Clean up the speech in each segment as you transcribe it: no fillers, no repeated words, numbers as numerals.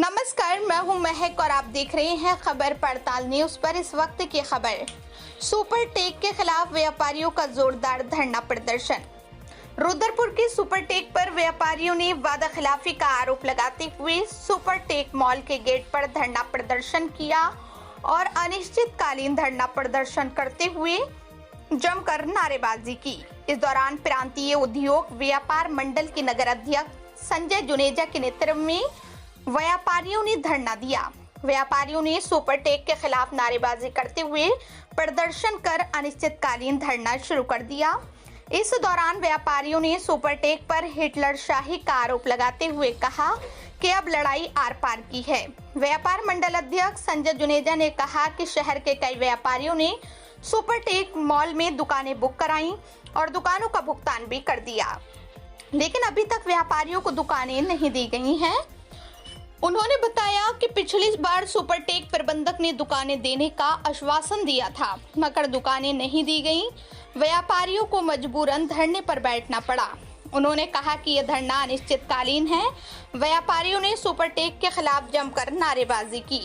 नमस्कार, मैं हूं महक और आप देख रहे हैं खबर पड़ताल न्यूज पर। इस वक्त की खबर, सुपर टेक के खिलाफ व्यापारियों का जोरदार धरना प्रदर्शन। रुद्रपुर के सुपर टेक पर व्यापारियों ने वादा खिलाफी का आरोप लगाते हुए सुपर टेक मॉल के गेट पर धरना प्रदर्शन किया और अनिश्चितकालीन धरना प्रदर्शन करते हुए जमकर नारेबाजी की। इस दौरान प्रांतीय उद्योग व्यापार मंडल के नगर अध्यक्ष संजय जुनेजा के नेतृत्व में व्यापारियों ने धरना दिया। व्यापारियों ने सुपर टेक के खिलाफ नारेबाजी करते हुए प्रदर्शन कर अनिश्चितकालीन धरना शुरू कर दिया। इस दौरान व्यापारियों ने सुपर टेक पर हिटलरशाही का आरोप लगाते हुए कहा कि अब लड़ाई आर पार की है। व्यापार मंडल अध्यक्ष संजय जुनेजा ने कहा कि शहर के कई व्यापारियों ने सुपर टेक मॉल में दुकानें बुक कराई और दुकानों का भुगतान भी कर दिया, लेकिन अभी तक व्यापारियों को दुकानें नहीं दी गई हैं। उन्होंने बताया कि पिछली बार सुपर टेक प्रबंधक ने दुकानें देने का आश्वासन दिया था, मगर दुकानें नहीं दी गईं। व्यापारियों को मजबूरन धरने पर बैठना पड़ा। उन्होंने कहा कि यह धरना अनिश्चितकालीन है। व्यापारियों ने सुपर टेक के खिलाफ जमकर नारेबाजी की।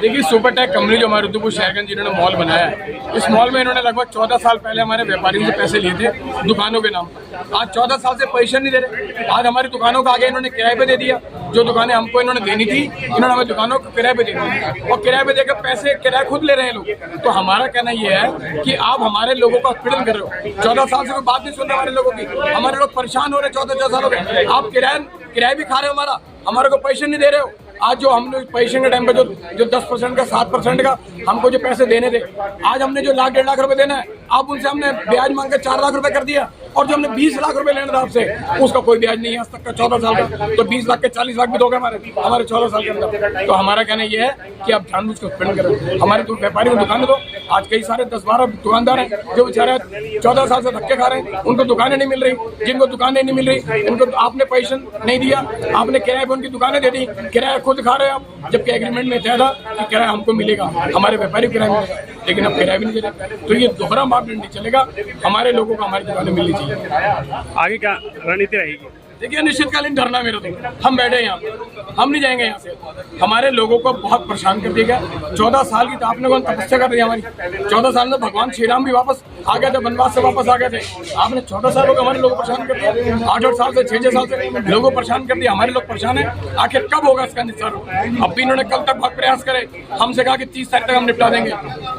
देखिए, सुपर टेक कंपनी जो हमारे रुद्रपुर शहर के जिन्होंने मॉल बनाया है, इस मॉल में इन्होंने लगभग 14 साल पहले हमारे व्यापारियों से पैसे लिए थे दुकानों के नाम। आज 14 साल से पैसे नहीं दे रहे। आज हमारी दुकानों का आगे इन्होंने किराए पे दे दिया। जो दुकानें हमको इन्होंने देनी थी, इन्होंने हमें दुकानों को किराए पे दे दी और किराए पे देकर पैसे किराया खुद ले रहे हैं लोग। तो हमारा कहना यह है कि आप हमारे लोगों का उत्पीड़न कर रहे हो। 14 साल से कोई बात नहीं सुन रहे हमारे लोगों की। हमारे लोग परेशान हो रहे 14 साल हो गए। आप किराया भी खा रहे हो, हमारे को पैसे नहीं दे रहे हो। आज जो हम लोग पैसे के टाइम पे जो 10% का 7% का हमको जो पैसे देने थे, आज हमने जो लाख 1.5 लाख रुपए देना है, आप उनसे हमने ब्याज मांग के 4 लाख रुपए कर दिया। और जो हमने 20 लाख रुपए लेना था आपसे, उसका कोई ब्याज नहीं है आज तक का 14 साल का। तो 20 लाख के 40 लाख भी दोगे हमारे 14 साल के अंदर। तो हमारा कहना यह है कि आप जानबूझ के उत्पीड़न करें। हमारे तो व्यापारी को दुकानें दो। आज कई सारे 10-12 दुकानदार हैं जो बेचारे 14 साल से धक्के खा रहे हैं, उनको दुकानें नहीं मिल रही। जिनको दुकानें नहीं मिल रही, उनको आपने पैसे नहीं दिया, आपने किराए पर उनकी दुकानें दे दी, किराया खुद खा रहे हैं आप। जबकि एग्रीमेंट में तय था कि किराया हमको मिलेगा, हमारे व्यापारी किराया मिलेगा, लेकिन अब किराया भी नहीं दे रहे। तो ये दोहरा मापदंड नहीं चलेगा। हमारे लोगों को हमारी दुकानें मिलनी चाहिए। आगे क्या रणनीति रहेगी? देखिए, निश्चितकालीन धरना मेरा तो हम बैठे हैं यहाँ पे, हम नहीं जाएंगे यहाँ से। हमारे लोगों को बहुत परेशान कर दिया गया। 14 साल की तो आपने कौन तपस्या कर दी हमारी। 14 साल में भगवान श्री राम भी वापस आ गए थे, वनवास से वापस आ गए थे। आपने 14 साल को हमारे लोगों को परेशान कर दिया। 8-8 साल से 6-6 साल से लोगों को परेशान कर दिया। हमारे लोग परेशान है। आखिर कब होगा इसका निस्तार? अब भी इन्होंने कल तक बहुत प्रयास करे, हमसे कहा कि 30 तारीख तक हम निपटा देंगे।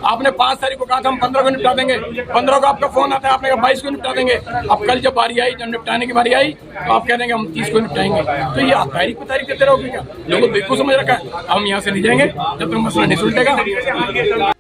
आपने 5 तारीख को कहा था हम 15 को निपटा देंगे। 15 को आपका फोन आता है, आपने कहा 22 को निपटा देंगे। अब कल जब बारी आई, जब निपटाने की बारी आई, तो आप कह देंगे हम 30 को निपटाएंगे। तो ये आप तारीख पे तारीख देते रहोगे क्या? लोगों को बेवकूफ समझ रखा है। हम यहाँ से नहीं जाएंगे जब तक मसला नहीं सुलझेगा।